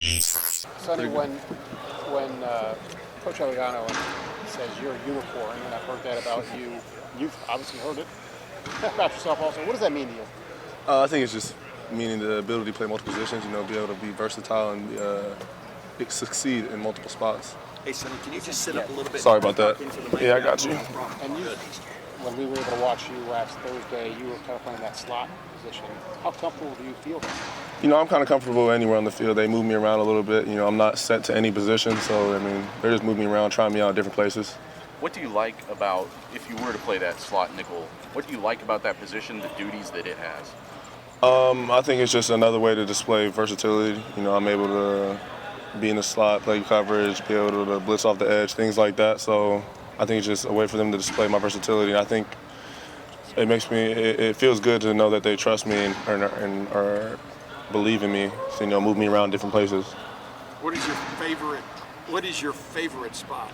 Sonny, when Coach Eliano says you're a unicorn, and I've heard that about you, you've obviously heard it about yourself also. What does that mean to you? I think it's just meaning the ability to play multiple positions, be able to be versatile and succeed in multiple spots. Hey, Sonny, can you just sit up a little bit? Sorry about that. Yeah, I got you. And you, when we were able to watch you last Thursday, you were kind of playing that slot position. How comfortable do you feel there? I'm kind of comfortable anywhere on the field. They move me around a little bit. I'm not set to any position, so, they're just moving me around, trying me out at different places. What do you like about, if you were to play that slot nickel, what do you like about that position, the duties that it has? I think it's just another way to display versatility. I'm able to be in the slot, play coverage, be able to blitz off the edge, things like that. So I think it's just a way for them to display my versatility. I think it feels good to know that they trust me and are believe in me, so, move me around different places. What is your favorite spot?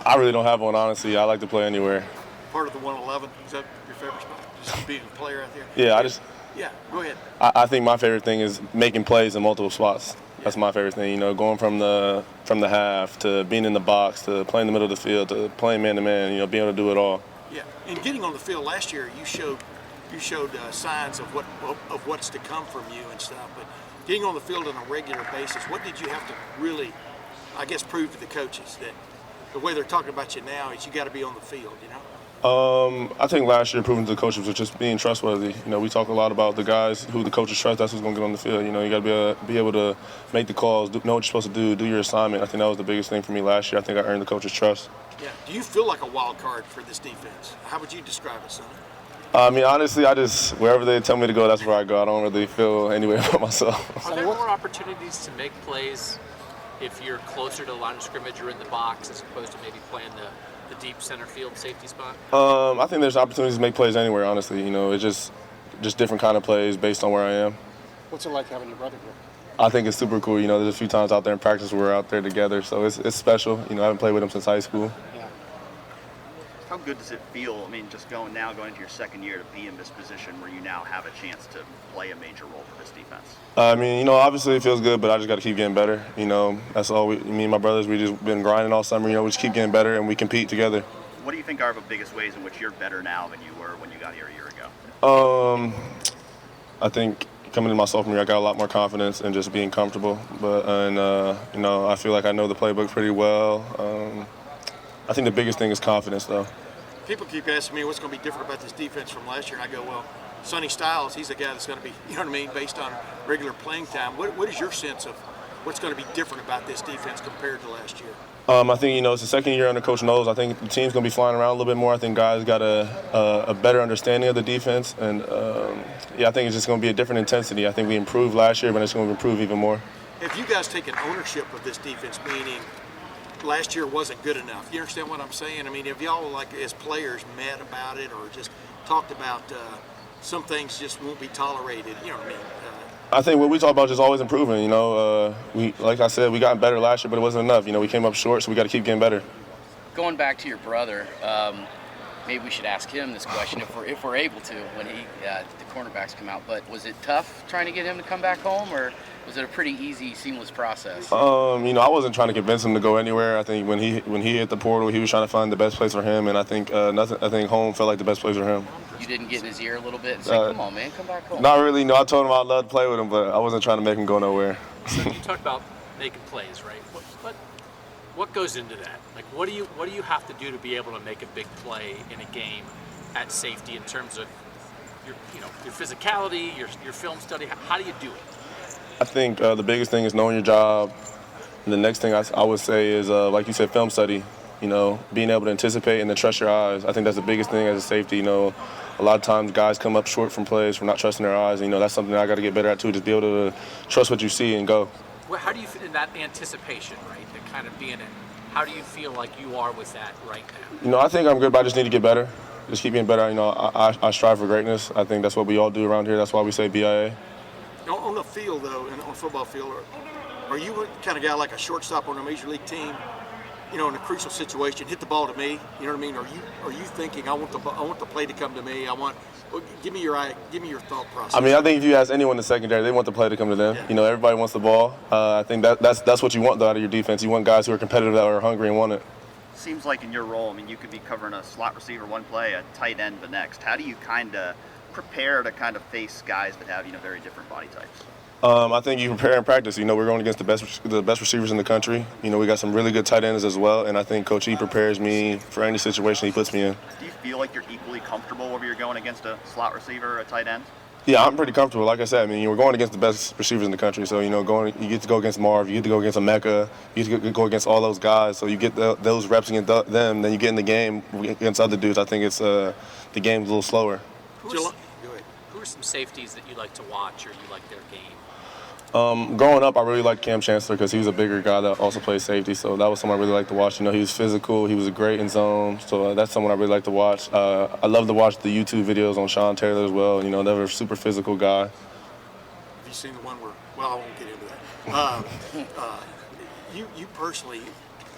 I really don't have one, honestly. I like to play anywhere. Part of the 111, is that your favorite spot? Just being a player out there? Yeah, go ahead. I think my favorite thing is making plays in multiple spots. That's my favorite thing, going from the half to being in the box to playing in the middle of the field to playing man-to-man, being able to do it all. Yeah, and getting on the field last year, you showed signs of what's to come from you and stuff. But getting on the field on a regular basis, what did you have to really, I guess, prove to the coaches that the way they're talking about you now is you got to be on the field, I think last year proving to the coaches was just being trustworthy. We talk a lot about the guys who the coaches trust. That's who's going to get on the field. You got to be able to make the calls, know what you're supposed to do your assignment. I think that was the biggest thing for me last year. I think I earned the coaches' trust. Yeah. Do you feel like a wild card for this defense? How would you describe it, Sonny? Honestly, wherever they tell me to go, that's where I go. I don't really feel any way about myself. Are there more opportunities to make plays if you're closer to the line of scrimmage or in the box as opposed to maybe playing the deep center field safety spot? I think there's opportunities to make plays anywhere, honestly. It's just different kind of plays based on where I am. What's it like having your brother here? I think it's super cool. There's a few times out there in practice where we're out there together, so it's special. I haven't played with him since high school. Yeah. How good does it feel, just going into your second year to be in this position where you now have a chance to play a major role for this defense? Obviously it feels good, but I just got to keep getting better. That's all me and my brothers, we just been grinding all summer. We just keep getting better and we compete together. What do you think are the biggest ways in which you're better now than you were when you got here a year ago? I think coming into my sophomore year, I got a lot more confidence and just being comfortable. I feel like I know the playbook pretty well. I think the biggest thing is confidence, though. People keep asking me what's going to be different about this defense from last year, and I go, well, Sonny Styles, he's the guy that's going to be, based on regular playing time. What is your sense of what's going to be different about this defense compared to last year? I think, it's the second year under Coach Knowles. I think the team's going to be flying around a little bit more. I think guys got a better understanding of the defense. And, I think it's just going to be a different intensity. I think we improved last year, but it's going to improve even more. Have you guys taken ownership of this defense, meaning last year wasn't good enough? You understand what I'm saying? Have y'all, as players, met about it or just talked about some things just won't be tolerated? You know what I mean? I think what we talk about is just always improving. Like I said, we got better last year, but it wasn't enough. We came up short, so we got to keep getting better. Going back to your brother, maybe we should ask him this question if we're able to when the cornerbacks come out. But was it tough trying to get him to come back home, or was it a pretty easy, seamless process? I wasn't trying to convince him to go anywhere. I think when he hit the portal, he was trying to find the best place for him, and I think home felt like the best place for him. You didn't get in his ear a little bit and say, "Come on, man, come back home"? Not really. No, I told him I'd love to play with him, but I wasn't trying to make him go nowhere. So you talked about making plays, right? What goes into that? What do you have to do to be able to make a big play in a game at safety in terms of your physicality, your film study? How do you do it? I think the biggest thing is knowing your job. And the next thing I would say is, like you said, film study. Being able to anticipate and then trust your eyes. I think that's the biggest thing as a safety. A lot of times guys come up short from plays from not trusting their eyes. That's something that I got to get better at too. Just be able to trust what you see and go. Well, how do you fit in that anticipation, right? The kind of being in. How do you feel like you are with that right now? I think I'm good, but I just need to get better. Just keep getting better. I strive for greatness. I think that's what we all do around here. That's why we say BIA. On the field, though, and on a football field, are you kind of guy like a shortstop on a major league team in a crucial situation, hit the ball to me. You know what I mean? Are you thinking I want the play to come to me? Give me your thought process. I mean, I think if you ask anyone in the secondary, they want the play to come to them. Yeah. Everybody wants the ball. I think that's what you want though out of your defense. You want guys who are competitive, that are hungry and want it. Seems like in your role, you could be covering a slot receiver one play, a tight end the next. How do you kind of prepare to kind of face guys that have very different body types? I think you prepare in practice. We're going against the best receivers in the country. We got some really good tight ends as well, and I think Coach E prepares me for any situation he puts me in. Do you feel like you're equally comfortable whether you're going against a slot receiver or a tight end? Yeah, I'm pretty comfortable. Like I said, we're going against the best receivers in the country. So, you get to go against Marv, you get to go against Emeka, you get to go against all those guys. So you get those reps against them, then you get in the game against other dudes. I think it's the game's a little slower. Go ahead. Who are some safeties that you like to watch or you like their game? Growing up, I really liked Cam Chancellor because he was a bigger guy that also played safety. So that was someone I really liked to watch. He was physical. He was great in zone. So that's someone I really like to watch. I love to watch the YouTube videos on Sean Taylor as well. They were a super physical guy. Have you seen the one where? Well, I won't get into that. You personally,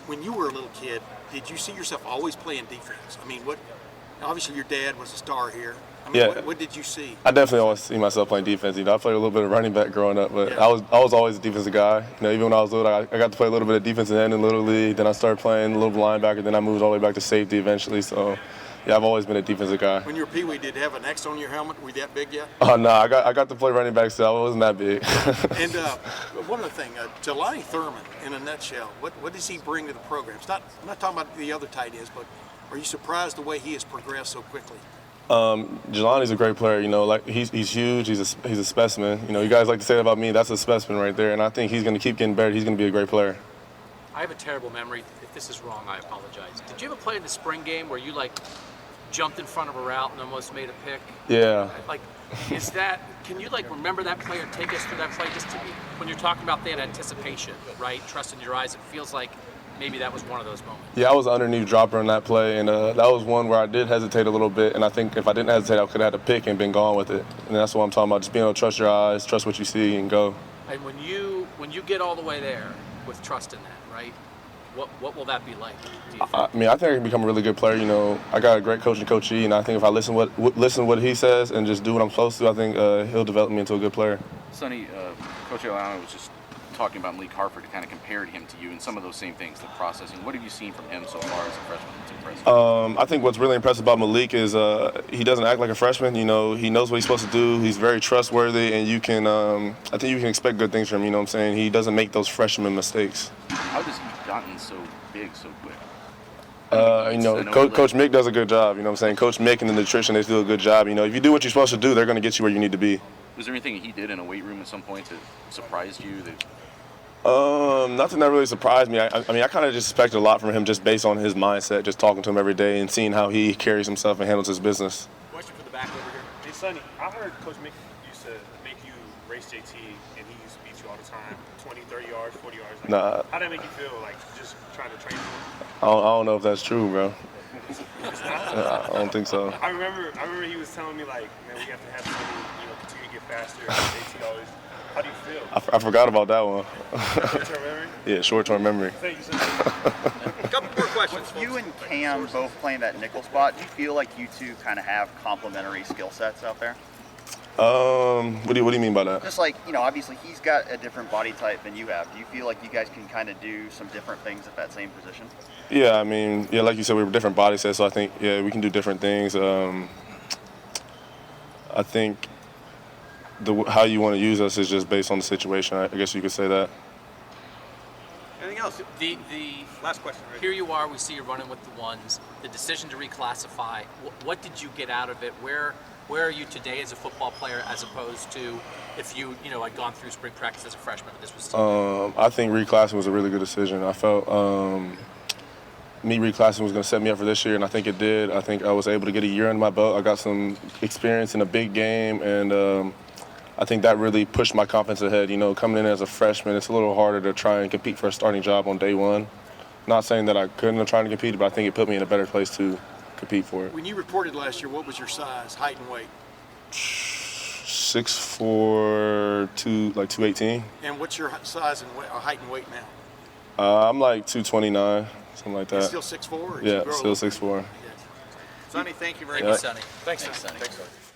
when you were a little kid, did you see yourself always playing defense? Obviously, your dad was a star here. Yeah. What did you see? I definitely always see myself playing defense. I played a little bit of running back growing up, but I was always a defensive guy. Even when I was little, I got to play a little bit of defensive end in Little League. Then I started playing a little linebacker. Then I moved all the way back to safety eventually. So, yeah, I've always been a defensive guy. When you were Pee-wee, did you have an X on your helmet? Were you that big yet? Oh, no, I got to play running back, so I wasn't that big. And one other thing, Jelani Thurman, in a nutshell, what does he bring to the program? I'm not talking about the other tight ends, but are you surprised the way he has progressed so quickly? Jelani's a great player. He's huge. He's a specimen. You guys like to say that about me. That's a specimen right there. And I think he's going to keep getting better. He's going to be a great player. I have a terrible memory. If this is wrong, I apologize. Did you ever play in the spring game where you jumped in front of a route and almost made a pick? Yeah. Can you remember that play or take us through that play just when you're talking about that anticipation, right? Trust in your eyes. It feels like maybe that was one of those moments. Yeah, I was an underneath dropper on that play, and that was one where I did hesitate a little bit, and I think if I didn't hesitate, I could have had a pick and been gone with it. And that's what I'm talking about, just being able to trust your eyes, trust what you see, and go. And when you get all the way there with trust in that, right, what will that be like, do you think? I think I can become a really good player. I got a great coach in Coach E, and I think if I listen what he says and just do what I'm supposed to, I think he'll develop me into a good player. Sonny, Coach Eliano was just talking about Malik Hartford to kind of compared him to you and some of those same things, the processing. What have you seen from him so far as a freshman that's impressive? I think what's really impressive about Malik is he doesn't act like a freshman. He knows what he's supposed to do. He's very trustworthy, and I think you can expect good things from him. What I'm saying? He doesn't make those freshman mistakes. How does he gotten so big so quick? Coach Mick does a good job. What I'm saying? Coach Mick and the nutritionists do a good job. If you do what you're supposed to do, they're going to get you where you need to be. Was there anything he did in a weight room at some point that surprised you? Nothing that really surprised me. I kind of just expected a lot from him just based on his mindset, just talking to him every day and seeing how he carries himself and handles his business. Question for the back over here. Hey, Sonny, I heard Coach Mick used to make you race JT, and he used to beat you all the time, 20, 30 yards, 40 yards. Nah. How'd that make you feel, just trying to train him? I don't know if that's true, bro. I don't think so. I remember he was telling me, man, we have to have Sonny, continue to get faster. JT always. How do you feel? I forgot about that one. Short-term memory? Yeah, short-term memory. Thank you, Sonny. A couple more questions. With you and Cam both playing that nickel spot, do you feel like you two kind of have complementary skill sets out there? What do you mean by that? Just obviously he's got a different body type than you have. Do you feel like you guys can kind of do some different things at that same position? Yeah, like you said, we have different body sets, so I think, we can do different things. I think how you want to use us is just based on the situation. I guess you could say that. Anything else? The Last question. Right? Here you are. We see you running with the ones. The decision to reclassify. What did you get out of it? Where are you today as a football player, as opposed to if you had gone through spring practice as a freshman? But this was still I think reclassing was a really good decision. I felt me reclassing was going to set me up for this year, and I think it did. I think I was able to get a year under my belt. I got some experience in a big game, and I think that really pushed my confidence ahead. Coming in as a freshman, it's a little harder to try and compete for a starting job on day one. Not saying that I couldn't have tried to compete, but I think it put me in a better place to compete for it. When you reported last year, what was your size, height, and weight? 6'4", 218. And what's your size and weight, or height and weight now? I'm like 229, something like that. Still 6'4"? Yeah, still 6'4". Sonny, thank you very Yeah. much. Sonny. Thanks, Thanks, Sonny. Sonny. Thanks, Sonny.